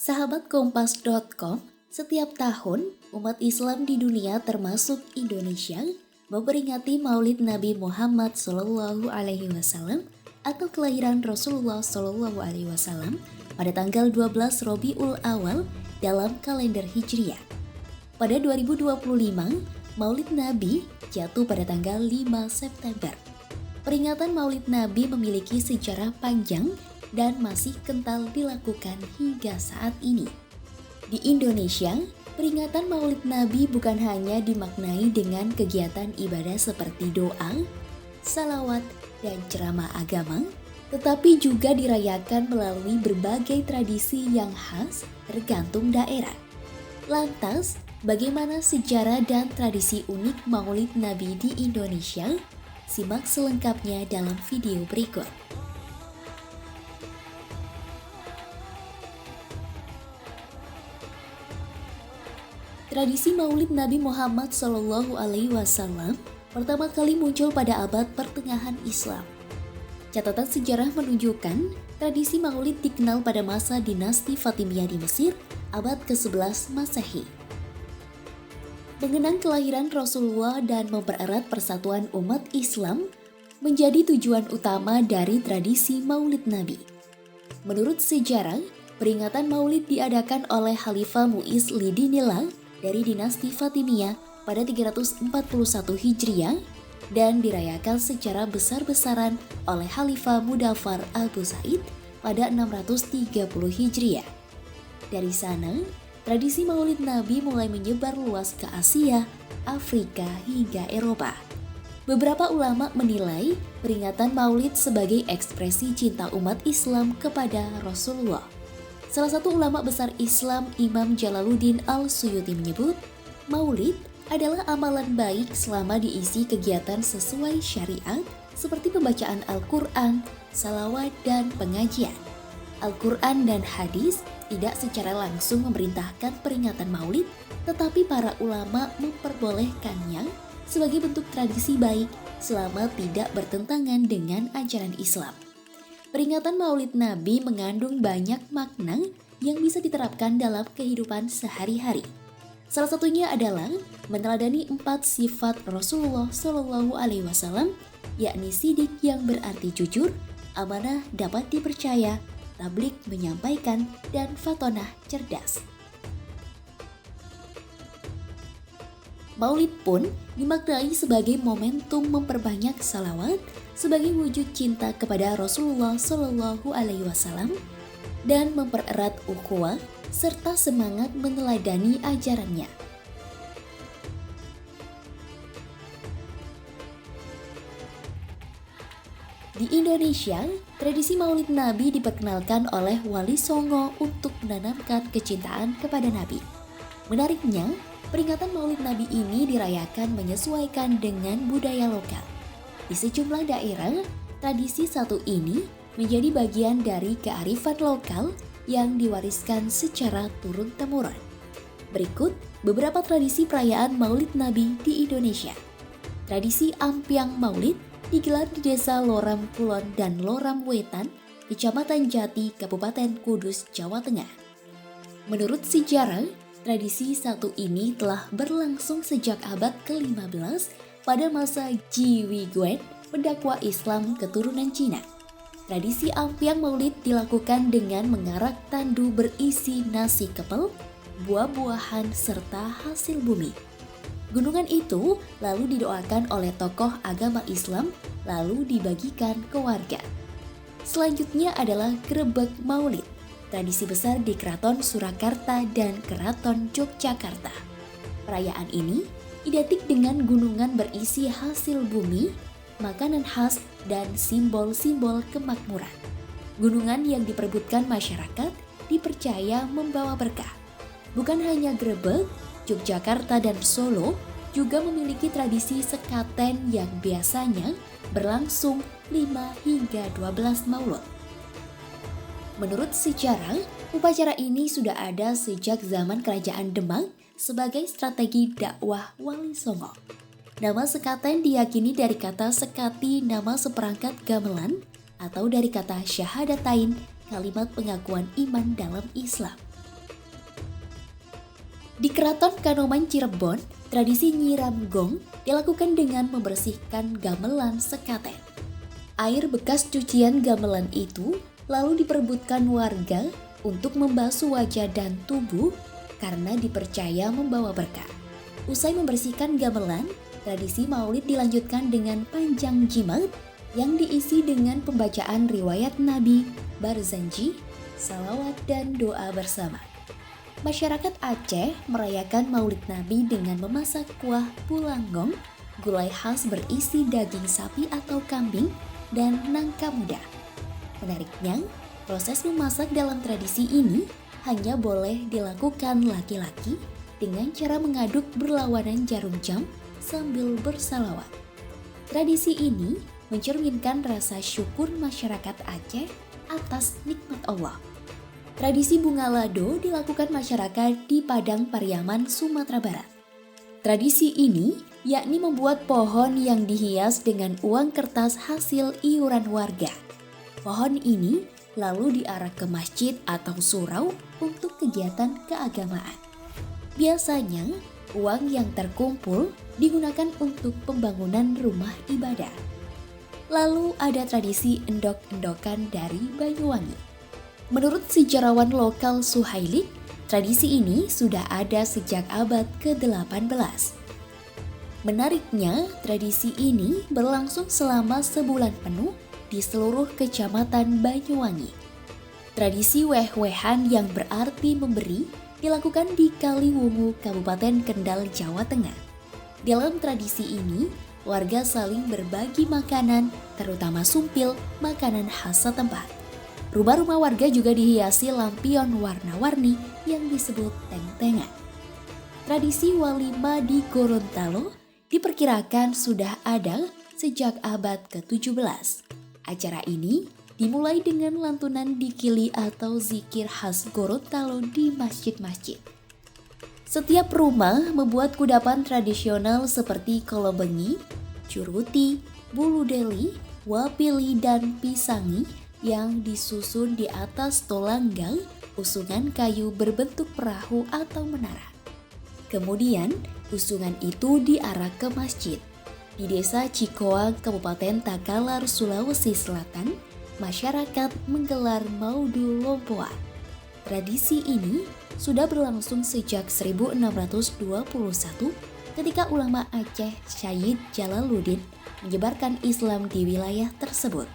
Sahabat Kompas.com, setiap tahun umat Islam di dunia termasuk Indonesia memperingati Maulid Nabi Muhammad SAW atau kelahiran Rasulullah SAW pada tanggal 12 Rabiul Awal dalam kalender Hijriah. Pada 2025, Maulid Nabi jatuh pada tanggal 5 September. Peringatan Maulid Nabi memiliki sejarah panjang dan masih kental dilakukan hingga saat ini. Di Indonesia, peringatan Maulid Nabi bukan hanya dimaknai dengan kegiatan ibadah seperti doa, salawat, dan ceramah agama, tetapi juga dirayakan melalui berbagai tradisi yang khas tergantung daerah. Lantas, bagaimana sejarah dan tradisi unik Maulid Nabi di Indonesia? Simak selengkapnya dalam video berikut. Tradisi Maulid Nabi Muhammad SAW pertama kali muncul pada abad pertengahan Islam. Catatan sejarah menunjukkan tradisi Maulid dikenal pada masa dinasti Fatimiyah di Mesir abad ke-11 Masehi. Mengenang kelahiran Rasulullah dan mempererat persatuan umat Islam menjadi tujuan utama dari tradisi Maulid Nabi. Menurut sejarah, peringatan Maulid diadakan oleh Khalifah Mu'iz Lidinillah dari dinasti Fatimiyah pada 341 Hijriah dan dirayakan secara besar-besaran oleh Khalifah Mudaffar Abu Said pada 630 Hijriah. Dari sana, tradisi Maulid Nabi mulai menyebar luas ke Asia, Afrika, hingga Eropa. Beberapa ulama menilai peringatan Maulid sebagai ekspresi cinta umat Islam kepada Rasulullah. Salah satu ulama besar Islam, Imam Jalaluddin Al-Suyuti menyebut, Maulid adalah amalan baik selama diisi kegiatan sesuai syariat seperti pembacaan Al-Quran, salawat, dan pengajian. Al-Quran dan hadis tidak secara langsung memerintahkan peringatan Maulid, tetapi para ulama memperbolehkannya sebagai bentuk tradisi baik selama tidak bertentangan dengan ajaran Islam. Peringatan Maulid Nabi mengandung banyak makna yang bisa diterapkan dalam kehidupan sehari-hari. Salah satunya adalah meneladani 4 sifat Rasulullah SAW, yakni sidik yang berarti jujur, amanah dapat dipercaya, tabligh menyampaikan, dan fatonah cerdas. Maulid pun dimaknai sebagai momentum memperbanyak salawat sebagai wujud cinta kepada Rasulullah SAW dan mempererat ukhuwah serta semangat meneladani ajarannya. Di Indonesia, tradisi Maulid Nabi diperkenalkan oleh Wali Songo untuk menanamkan kecintaan kepada Nabi. Menariknya, peringatan Maulid Nabi ini dirayakan menyesuaikan dengan budaya lokal. Di sejumlah daerah, tradisi satu ini menjadi bagian dari kearifan lokal yang diwariskan secara turun-temurun. Berikut beberapa tradisi perayaan Maulid Nabi di Indonesia. Tradisi Ampiang Maulid digelar di Desa Loram Kulon dan Loram Wetan, Kecamatan Jati, Kabupaten Kudus, Jawa Tengah. Menurut sejarah, tradisi satu ini telah berlangsung sejak abad ke-15 pada masa Ji Wiguan, pendakwa Islam keturunan Cina. Tradisi Ampiang Maulid dilakukan dengan mengarak tandu berisi nasi kepel, buah-buahan, serta hasil bumi. Gunungan itu lalu didoakan oleh tokoh agama Islam, lalu dibagikan ke warga. Selanjutnya adalah Grebeg Maulid, tradisi besar di Keraton Surakarta dan Keraton Yogyakarta. Perayaan ini identik dengan gunungan berisi hasil bumi, makanan khas, dan simbol-simbol kemakmuran. Gunungan yang diperebutkan masyarakat dipercaya membawa berkah. Bukan hanya Grebeg, Yogyakarta dan Solo juga memiliki tradisi sekaten yang biasanya berlangsung 5 hingga 12 Maulud. Menurut sejarah, upacara ini sudah ada sejak zaman Kerajaan Demak sebagai strategi dakwah Wali Songo. Nama sekaten diyakini dari kata sekati nama seperangkat gamelan atau dari kata syahadatain, kalimat pengakuan iman dalam Islam. Di Keraton Kanoman Cirebon, tradisi nyiram gong dilakukan dengan membersihkan gamelan sekaten. Air bekas cucian gamelan itu lalu diperebutkan warga untuk membasuh wajah dan tubuh karena dipercaya membawa berkah. Usai membersihkan gamelan, tradisi maulid dilanjutkan dengan panjang jimat yang diisi dengan pembacaan riwayat Nabi, barzanji, salawat, dan doa bersama. Masyarakat Aceh merayakan Maulid Nabi dengan memasak kuah pulanggong, gulai khas berisi daging sapi atau kambing, dan nangka muda. Menariknya, proses memasak dalam tradisi ini hanya boleh dilakukan laki-laki dengan cara mengaduk berlawanan jarum jam sambil bersalawat. Tradisi ini mencerminkan rasa syukur masyarakat Aceh atas nikmat Allah. Tradisi bunga lado dilakukan masyarakat di Padang Pariaman, Sumatera Barat. Tradisi ini yakni membuat pohon yang dihias dengan uang kertas hasil iuran warga. Pohon ini lalu diarak ke masjid atau surau untuk kegiatan keagamaan. Biasanya, uang yang terkumpul digunakan untuk pembangunan rumah ibadah. Lalu ada tradisi endok-endokan dari Banyuwangi. Menurut sejarawan lokal Suhaili, tradisi ini sudah ada sejak abad ke-18. Menariknya, tradisi ini berlangsung selama sebulan penuh di seluruh kecamatan Banyuwangi. Tradisi weh-wehan yang berarti memberi dilakukan di Kaliwungu, Kabupaten Kendal, Jawa Tengah. Dalam tradisi ini, warga saling berbagi makanan, terutama sumpil, makanan khas setempat. Rumah-rumah warga juga dihiasi lampion warna-warni yang disebut teng-tengan. Tradisi walima di Gorontalo diperkirakan sudah ada sejak abad ke-17. Acara ini dimulai dengan lantunan dikili atau zikir khas Gorontalo di masjid-masjid. Setiap rumah membuat kudapan tradisional seperti kolobengi, curuti, bulu deli, wapili, dan pisangi yang disusun di atas tolanggang usungan kayu berbentuk perahu atau menara. Kemudian, usungan itu diarak ke masjid. Di Desa Cikoang, Kabupaten Takalar, Sulawesi Selatan, masyarakat menggelar Maudu Lompoa. Tradisi ini sudah berlangsung sejak 1621 ketika ulama Aceh Syed Jalaluddin menyebarkan Islam di wilayah tersebut.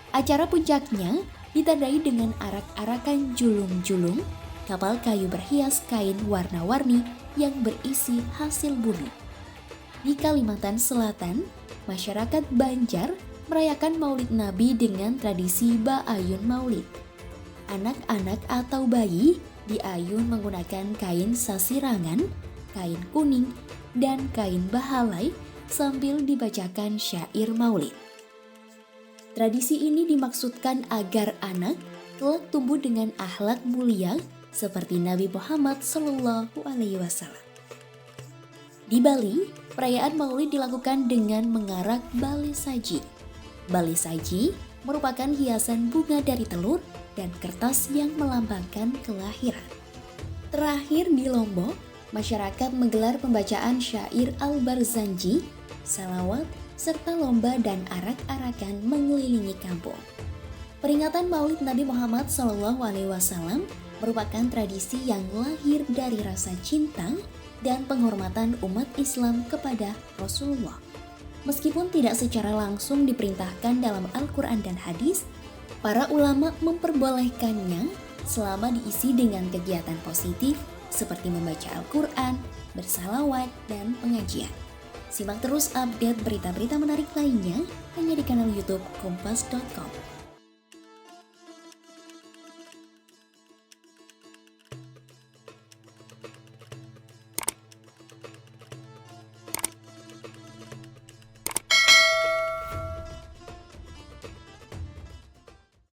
Acara puncaknya ditandai dengan arak-arakan julung-julung, kapal kayu berhias kain warna-warni yang berisi hasil bumi. Di Kalimantan Selatan, masyarakat Banjar merayakan Maulid Nabi dengan tradisi Ba'ayun Maulid. Anak-anak atau bayi diayun menggunakan kain sasirangan, kain kuning, dan kain bahalai sambil dibacakan syair Maulid. Tradisi ini dimaksudkan agar anak kelak tumbuh dengan akhlak mulia seperti Nabi Muhammad SAW. Di Bali, perayaan Maulid dilakukan dengan mengarak bale saji. Bale saji merupakan hiasan bunga dari telur dan kertas yang melambangkan kelahiran. Terakhir di Lombok, masyarakat menggelar pembacaan syair Al-Barzanji, salawat, serta lomba dan arak-arakan mengelilingi kampung. Peringatan Maulid Nabi Muhammad SAW merupakan tradisi yang lahir dari rasa cinta dan penghormatan umat Islam kepada Rasulullah. Meskipun tidak secara langsung diperintahkan dalam Al-Quran dan hadis, para ulama memperbolehkannya selama diisi dengan kegiatan positif seperti membaca Al-Quran, bersalawat, dan pengajian. Simak terus update berita-berita menarik lainnya hanya di kanal YouTube Kompas.com.